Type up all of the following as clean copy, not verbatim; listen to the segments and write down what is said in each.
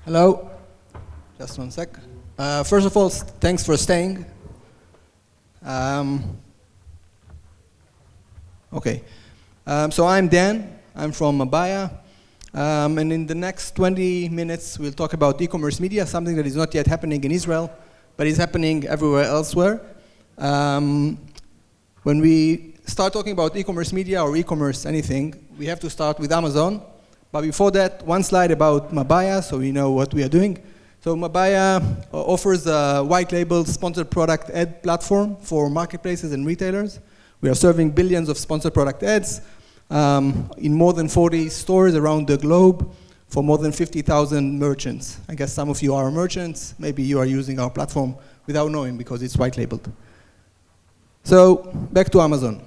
Hello. Just one sec. First of all, thanks for staying. Okay. So I'm Dan. I'm from Mabaya. And in the next 20 minutes, we'll talk about e-commerce media, something that is not yet happening in Israel, but is happening everywhere elsewhere. When we start talking about e-commerce media or e-commerce anything, we have to start with Amazon. But before that, one slide about Mabaya, so we know what we are doing. So Mabaya offers a white label sponsored product ad platform for marketplaces and retailers. We are serving billions of sponsored product ads in more than 40 stores around the globe for more than 50,000 merchants. I guess some of you are merchants. Maybe you are using our platform without knowing because it's white labeled. So back to Amazon.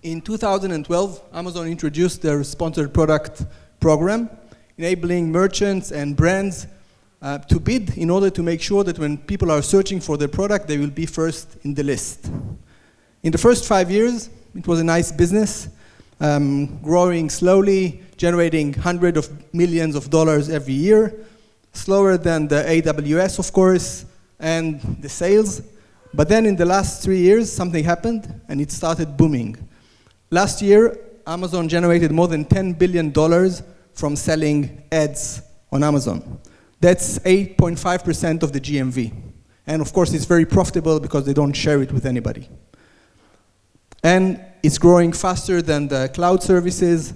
In 2012, Amazon introduced their sponsored product program, enabling merchants and brands to bid in order to make sure that when people are searching for their product, they will be first in the list. In the first 5 years, it was a nice business, growing slowly, generating hundreds of millions of dollars every year, slower than the AWS, of course, and the sales. But then in the last 3 years, something happened, and it started booming. Last year, Amazon generated more than $10 billion from selling ads on Amazon. That's 8.5% of the GMV. And of course, it's very profitable because they don't share it with anybody. And it's growing faster than the cloud services.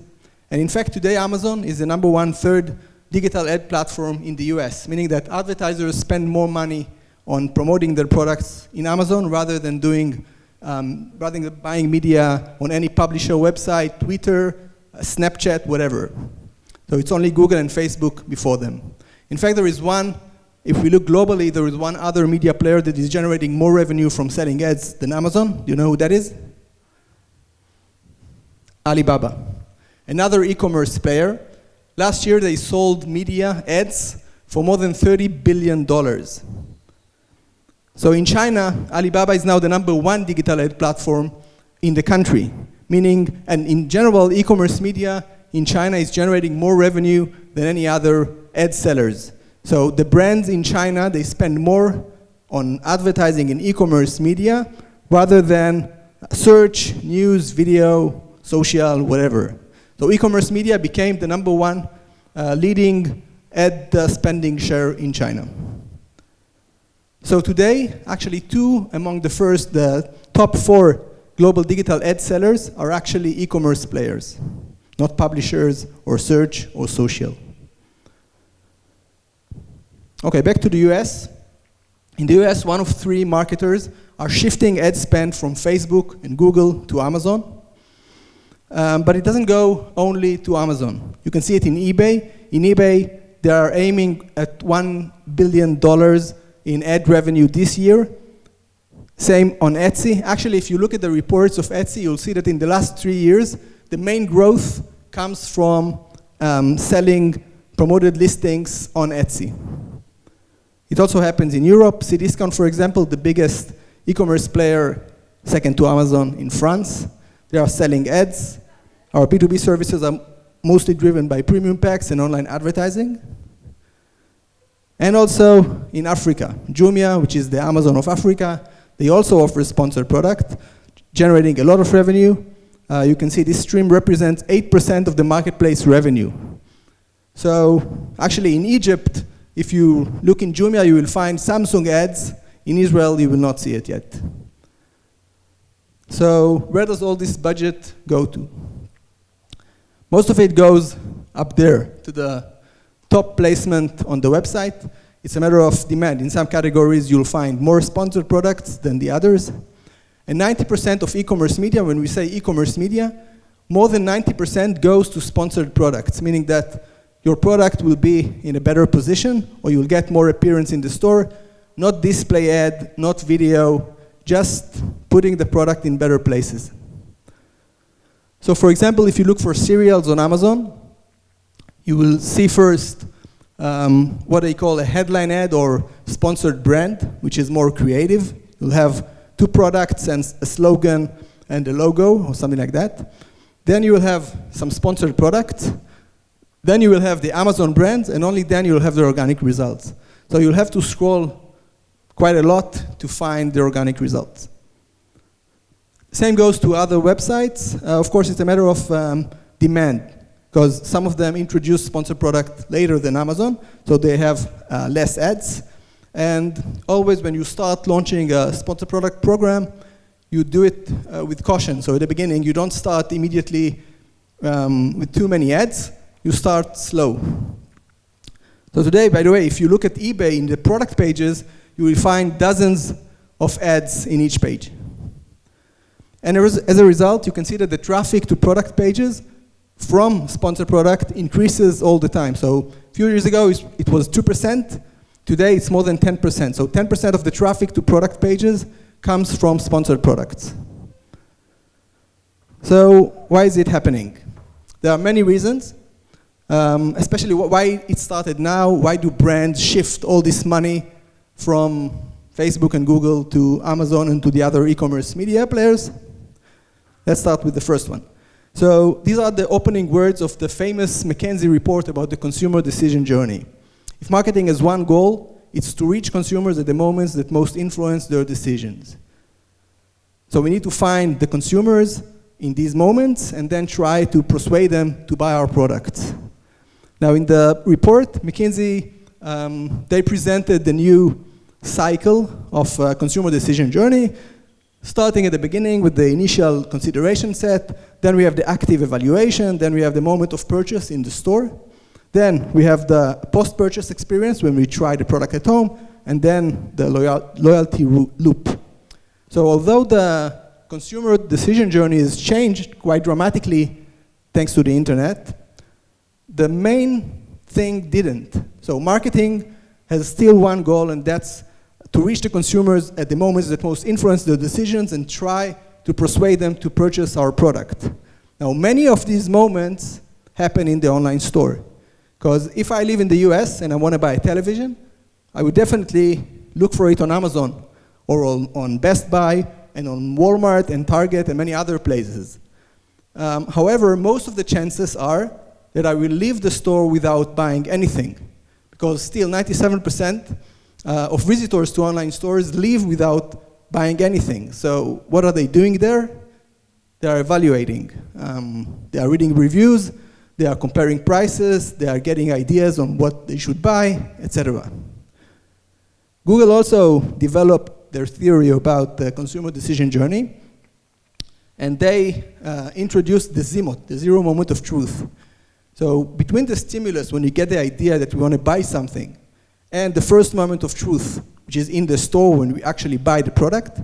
And in fact, today, Amazon is the #1 third digital ad platform in the US, meaning that advertisers spend more money on promoting their products in Amazon rather than buying media on any publisher website, Twitter, Snapchat, whatever. So it's only Google and Facebook before them. In fact, if we look globally, there is one other media player that is generating more revenue from selling ads than Amazon. Do you know who that is? Alibaba, another e-commerce player. Last year, they sold media ads for more than $30 billion. So in China, Alibaba is now the #1 digital ad platform in the country, meaning, and in general, e-commerce media in China is generating more revenue than any other ad sellers. So the brands in China, they spend more on advertising in e-commerce media rather than search, news, video, social, whatever. So e-commerce media became the #1 leading ad spending share in China. So today, actually the top 4 global digital ad sellers are actually e-commerce players, not publishers or search or social. Okay, back to the US. In the US, 1 of 3 marketers are shifting ad spend from Facebook and Google to Amazon. But it doesn't go only to Amazon. You can see it in eBay. In eBay, they are aiming at $1 billion in ad revenue this year. Same on Etsy. Actually, if you look at the reports of Etsy, you'll see that in the last 3 years, the main growth comes from selling promoted listings on Etsy. It also happens in Europe. Cdiscount, for example, the biggest e-commerce player, second to Amazon in France. They are selling ads. Our B2B services are mostly driven by premium packs and online advertising. And also in Africa, Jumia, which is the Amazon of Africa, they also offer sponsored product, generating a lot of revenue. You can see this stream represents 8% of the marketplace revenue. So actually in Egypt, if you look in Jumia, you will find Samsung ads. In Israel, you will not see it yet. So where does all this budget go to? Most of it goes up there to the top placement on the website. It's a matter of demand. In some categories, you'll find more sponsored products than the others. And 90% of e-commerce media, when we say e-commerce media, more than 90% goes to sponsored products, meaning that your product will be in a better position or you'll get more appearance in the store, not display ad, not video, just putting the product in better places. So for example, if you look for cereals on Amazon, you will see first what they call a headline ad or sponsored brand, which is more creative. You'll have 2 products and a slogan and a logo or something like that. Then you will have some sponsored products. Then you will have the Amazon brands, and only then you will have the organic results. So you'll have to scroll quite a lot to find the organic results. Same goes to other websites. Of course, it's a matter of demand, because some of them introduce sponsored product later than Amazon, so they have less ads. And always when you start launching a sponsored product program, you do it with caution. So at the beginning, you don't start immediately with too many ads. You start slow. So today, by the way, if you look at eBay in the product pages, you will find dozens of ads in each page. And as a result, you can see that the traffic to product pages from sponsored product increases all the time. So a few years ago, it was 2%. Today, it's more than 10%. So 10% of the traffic to product pages comes from sponsored products. So why is it happening? There are many reasons, especially why it started now. Why do brands shift all this money from Facebook and Google to Amazon and to the other e-commerce media players? Let's start with the first one. So these are the opening words of the famous McKinsey report about the consumer decision journey. If marketing has one goal, it's to reach consumers at the moments that most influence their decisions. So we need to find the consumers in these moments and then try to persuade them to buy our products. Now in the report, McKinsey, they presented the new cycle of consumer decision journey, starting at the beginning with the initial consideration set, then we have the active evaluation, then we have the moment of purchase in the store, then we have the post-purchase experience when we try the product at home, and then the loyalty loop. So although the consumer decision journey has changed quite dramatically thanks to the internet, the main thing didn't. So marketing has still one goal, and that's to reach the consumers at the moments that most influence their decisions and try to persuade them to purchase our product. Now, many of these moments happen in the online store. Because if I live in the US and I want to buy a television, I would definitely look for it on Amazon or on Best Buy and on Walmart and Target and many other places. However, most of the chances are that I will leave the store without buying anything, because still 97% of visitors to online stores leave without buying anything. So what are they doing there? They are evaluating. They are reading reviews, they are comparing prices, they are getting ideas on what they should buy, etc. Google also developed their theory about the consumer decision journey, and they introduced the ZMOT, the zero moment of truth. So between the stimulus, when you get the idea that we want to buy something, and the first moment of truth, which is in the store when we actually buy the product,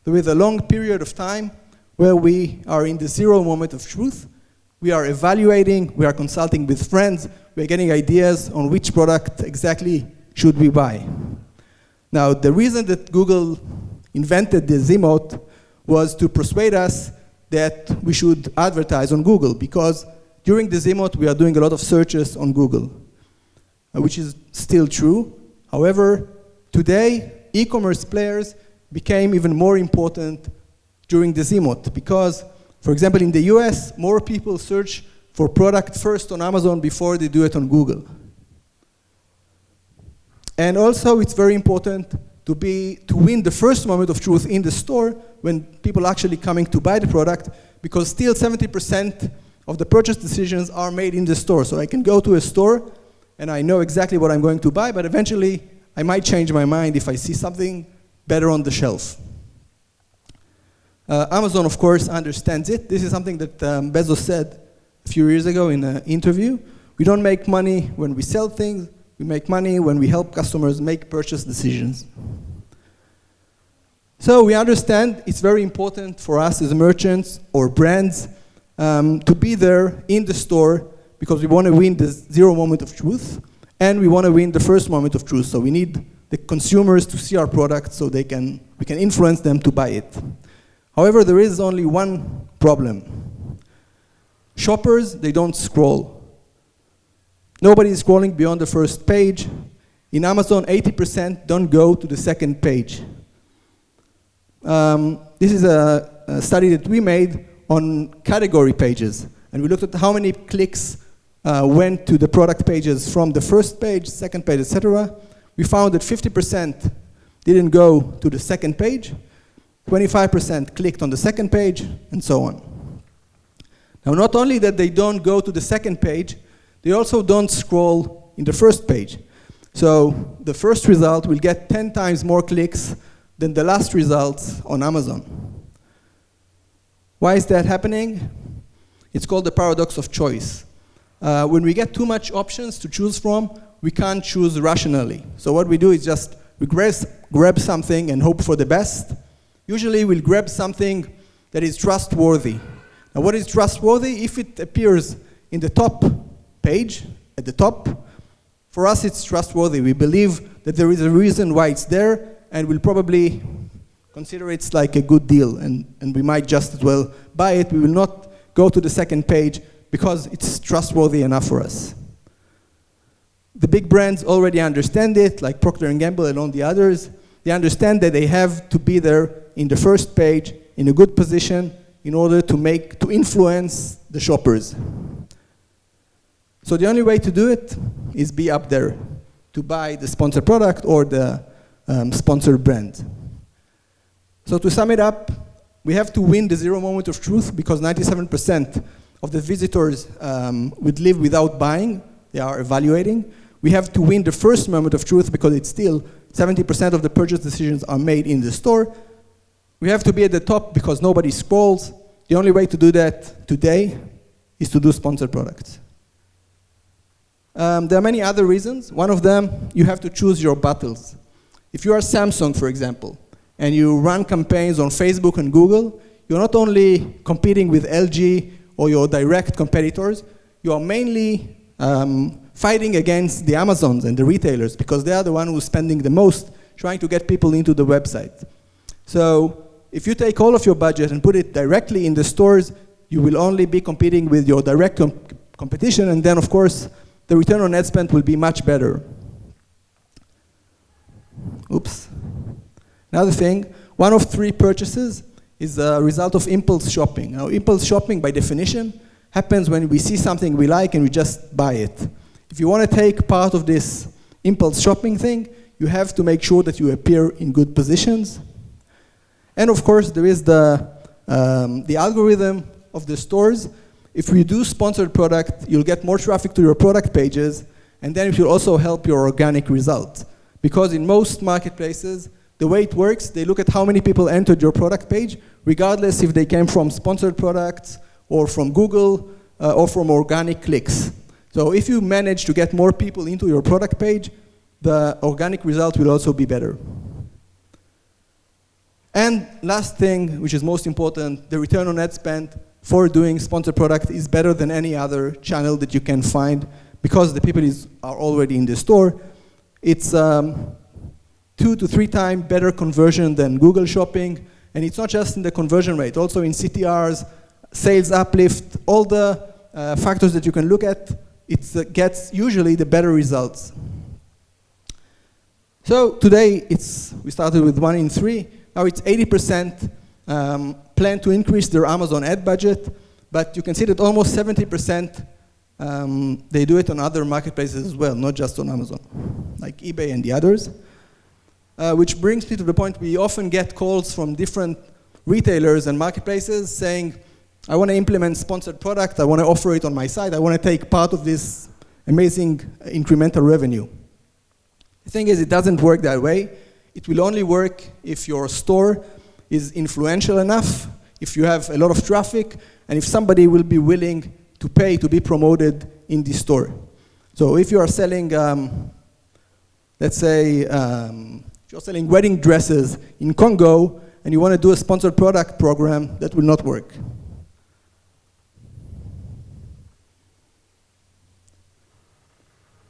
there is a long period of time where we are in the zero moment of truth. We are evaluating, we are consulting with friends, we are getting ideas on which product exactly should we buy. Now, the reason that Google invented the ZMOT was to persuade us that we should advertise on Google, because during the ZMOT we are doing a lot of searches on Google, which is still true. However, today, e-commerce players became even more important during the ZMOT, because, for example, in the US, more people search for product first on Amazon before they do it on Google. And also, it's very important to win the first moment of truth in the store when people are actually coming to buy the product, because still 70% of the purchase decisions are made in the store. So I can go to a store and I know exactly what I'm going to buy, but eventually I might change my mind if I see something better on the shelf. Amazon, of course, understands it. This is something that Bezos said a few years ago in an interview. We don't make money when we sell things, we make money when we help customers make purchase decisions. So we understand it's very important for us as merchants or brands to be there in the store, because we want to win the zero moment of truth, and we want to win the first moment of truth. So we need the consumers to see our product so we can influence them to buy it. However, there is only one problem. Shoppers, they don't scroll. Nobody is scrolling beyond the first page. In Amazon, 80% don't go to the second page. This is a study that we made on category pages, and we looked at how many clicks went to the product pages from the first page, second page, etc., we found that 50% didn't go to the second page, 25% clicked on the second page, and so on. Now, not only that they don't go to the second page, they also don't scroll in the first page. So the first result will get 10 times more clicks than the last results on Amazon. Why is that happening? It's called the paradox of choice. When we get too much options to choose from, we can't choose rationally. So what we do is just we grab something and hope for the best. Usually we'll grab something that is trustworthy. Now what is trustworthy? If it appears in the top page, at the top, for us it's trustworthy. We believe that there is a reason why it's there, and we'll probably consider it's like a good deal, and we might just as well buy it. We will not go to the second page because it's trustworthy enough for us. The big brands already understand it, like Procter & Gamble and all the others. They understand that they have to be there in the first page, in a good position, in order to influence the shoppers. So the only way to do it is be up there, to buy the sponsored product or the sponsored brand. So to sum it up, we have to win the zero moment of truth because 97% of the visitors would live without buying. They are evaluating. We have to win the first moment of truth because it's still 70% of the purchase decisions are made in the store. We have to be at the top because nobody scrolls. The only way to do that today is to do sponsored products. There are many other reasons. One of them, you have to choose your battles. If you are Samsung, for example, and you run campaigns on Facebook and Google, you're not only competing with LG or your direct competitors, you are mainly fighting against the Amazons and the retailers because they are the one who's spending the most trying to get people into the website. So if you take all of your budget and put it directly in the stores, you will only be competing with your direct competition, and then of course the return on ad spend will be much better. Oops. Another thing, 1 of 3 purchases is a result of impulse shopping. Now, impulse shopping, by definition, happens when we see something we like and we just buy it. If you want to take part of this impulse shopping thing, you have to make sure that you appear in good positions. And of course, there is the algorithm of the stores. If you do sponsored product, you'll get more traffic to your product pages, and then it will also help your organic results. Because in most marketplaces, the way it works, they look at how many people entered your product page, regardless if they came from sponsored products, or from Google, or from organic clicks. So if you manage to get more people into your product page, the organic result will also be better. And last thing, which is most important, the return on ad spend for doing sponsored product is better than any other channel that you can find because the people are already in the store. It's 2 to 3 times better conversion than Google Shopping, and it's not just in the conversion rate, also in CTRs, sales uplift, all the factors that you can look at, it gets usually the better results. So today, we started with 1 in 3, now it's 80% plan to increase their Amazon ad budget, but you can see that almost 70% they do it on other marketplaces as well, not just on Amazon, like eBay and the others. Which brings me to the point we often get calls from different retailers and marketplaces saying, I want to implement sponsored product, I want to offer it on my site, I want to take part of this amazing incremental revenue. The thing is, it doesn't work that way. It will only work if your store is influential enough, if you have a lot of traffic, and if somebody will be willing to pay to be promoted in the store. So if you are selling, let's say, if you're selling wedding dresses in Congo and you want to do a sponsored product program, that will not work.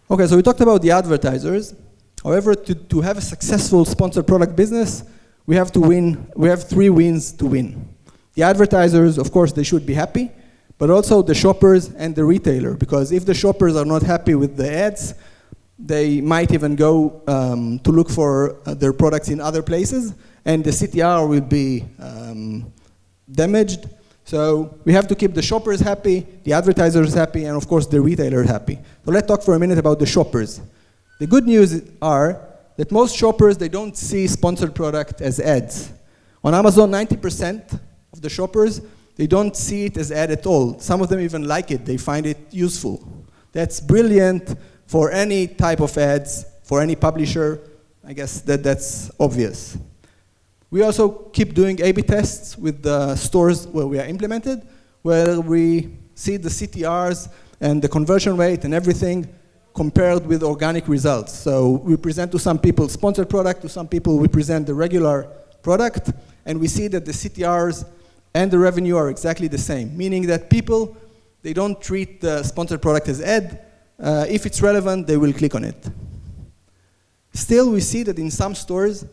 Okay, so we talked about the advertisers. However, to have a successful sponsored product business, we have to win. We have 3 wins to win. The advertisers, of course, they should be happy, but also the shoppers and the retailer, because if the shoppers are not happy with the ads, they might even go to look for their products in other places, and the CTR will be damaged. So we have to keep the shoppers happy, the advertisers happy, and of course the retailers happy. So let's talk for a minute about the shoppers. The good news are that most shoppers, they don't see sponsored product as ads. On Amazon, 90% of the shoppers, they don't see it as ad at all. Some of them even like it, they find it useful. That's brilliant for any type of ads, for any publisher. I guess that's obvious. We also keep doing A/B tests with the stores where we are implemented, where we see the CTRs and the conversion rate and everything compared with organic results. So we present to some people sponsored product, to some people we present the regular product, and we see that the CTRs and the revenue are exactly the same, meaning that people, they don't treat the sponsored product as ad. If it's relevant, they will click on it. Still, we see that in some stores,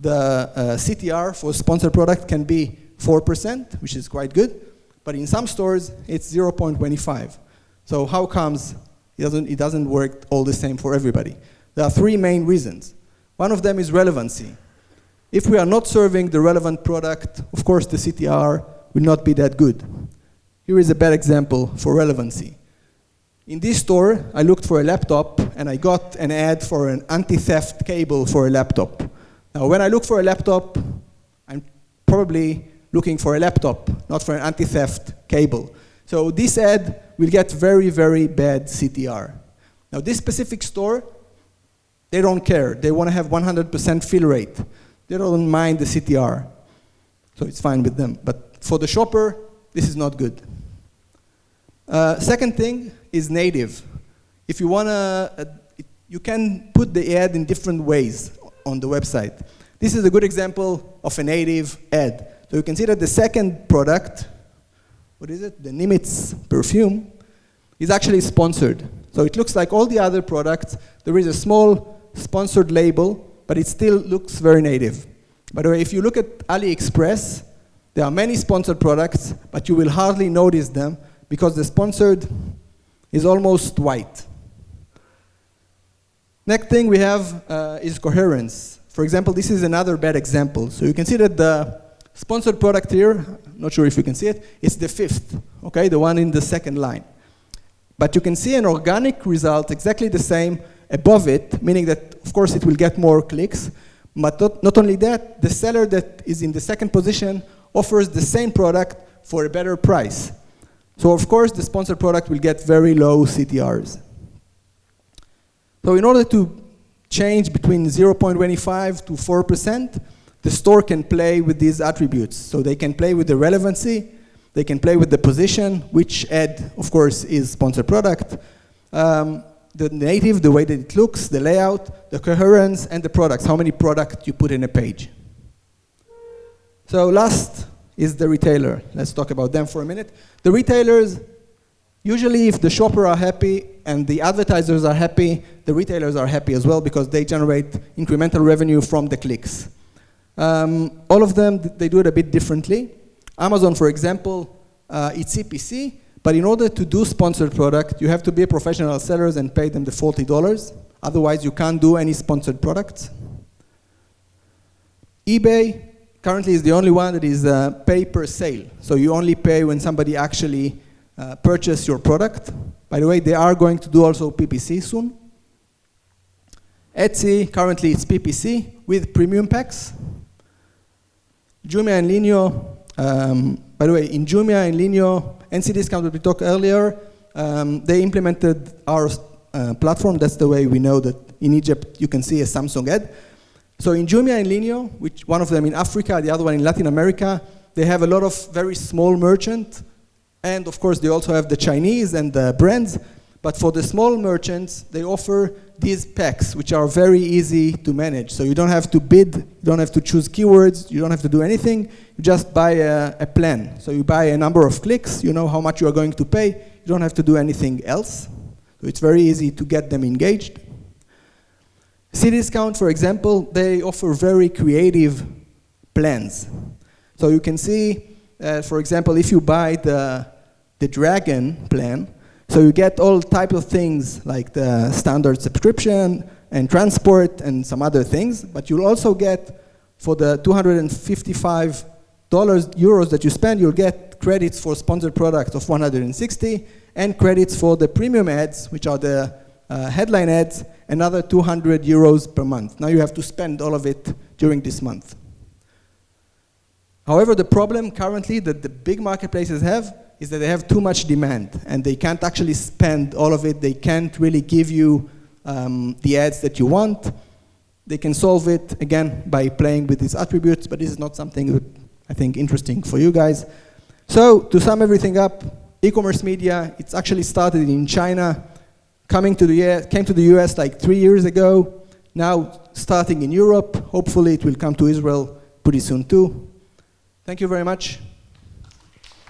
the CTR for sponsored product can be 4%, which is quite good, but in some stores, it's 0.25. So how comes it doesn't work all the same for everybody? There are three main reasons. One of them is relevancy. If we are not serving the relevant product, of course the CTR will not be that good. Here is a bad example for relevancy. In this store, I looked for a laptop and I got an ad for an anti-theft cable for a laptop. Now when I look for a laptop, I'm probably looking for a laptop, not for an anti-theft cable. So this ad will get very, very bad CTR. Now this specific store, they don't care. They want to have 100% fill rate. They don't mind the CTR. So it's fine with them. But for the shopper, this is not good. Second thing is native. If you want to, you can put the ad in different ways on the website. This is a good example of a native ad. So you can see that the second product, what is it? The Nimitz perfume, is actually sponsored. So it looks like all the other products. There is a small sponsored label, but it still looks very native. By the way, if you look at AliExpress, there are many sponsored products, but you will hardly notice them because the sponsored is almost white. Next thing we have is coherence. For example, this is another bad example. So you can see that the sponsored product here, not sure if you can see it, it's the fifth, okay, the one in the second line. But you can see an organic result exactly the same above it, meaning that, of course, it will get more clicks. But not only that, the seller that is in the second position offers the same product for a better price. So, of course, the sponsored product will get very low CTRs. So in order to change between 0.25 to 4%, the store can play with these attributes. So they can play with the relevancy, they can play with the position, which ad, of course, is sponsored product, the native, the way that it looks, the layout, the coherence, and the products, how many products you put in a page. So last is the retailer. Let's talk about them for a minute. The retailers, usually if the shopper are happy and the advertisers are happy, the retailers are happy as well because they generate incremental revenue from the clicks. All of them, they do it a bit differently. Amazon, for example, it's CPC, but in order to do sponsored product, you have to be a professional seller and pay them the $40. Otherwise, you can't do any sponsored products. eBay currently is the only one that is pay per sale. So you only pay when somebody actually purchase your product. By the way, they are going to do also PPC soon. Etsy, currently it's PPC with premium packs. Jumia and Linio, by the way, in Jumia and Linio, NC Discount that we talked earlier, they implemented our platform. That's the way we know that in Egypt you can see a Samsung ad. So in Jumia and Linio, which one of them in Africa, the other one in Latin America, they have a lot of very small merchants. And of course, they also have the Chinese and the brands. But for the small merchants, they offer these packs, which are very easy to manage. So you don't have to bid, you don't have to choose keywords, you don't have to do anything. You just buy a plan. So you buy a number of clicks, you know how much you are going to pay. You don't have to do anything else. So it's very easy to get them engaged. Cdiscount, for example, they offer very creative plans. So you can see, for example, if you buy the Dragon plan, so you get all types of things like the standard subscription and transport and some other things, but you'll also get, for the €255 that you spend, you'll get get credits for sponsored products of 160, and credits for the premium ads, which are the headline ads, another 200 euros per month. Now you have to spend all of it during this month. However, the problem currently that the big marketplaces have is that they have too much demand, and they can't actually spend all of it. They can't really give you the ads that you want. They can solve it, again, by playing with these attributes, but this is not something that I think interesting for you guys. So, to sum everything up, e-commerce media, it's actually started in China, came to the US like 3 years ago, now starting in Europe. Hopefully it will come to Israel pretty soon too. Thank you very much.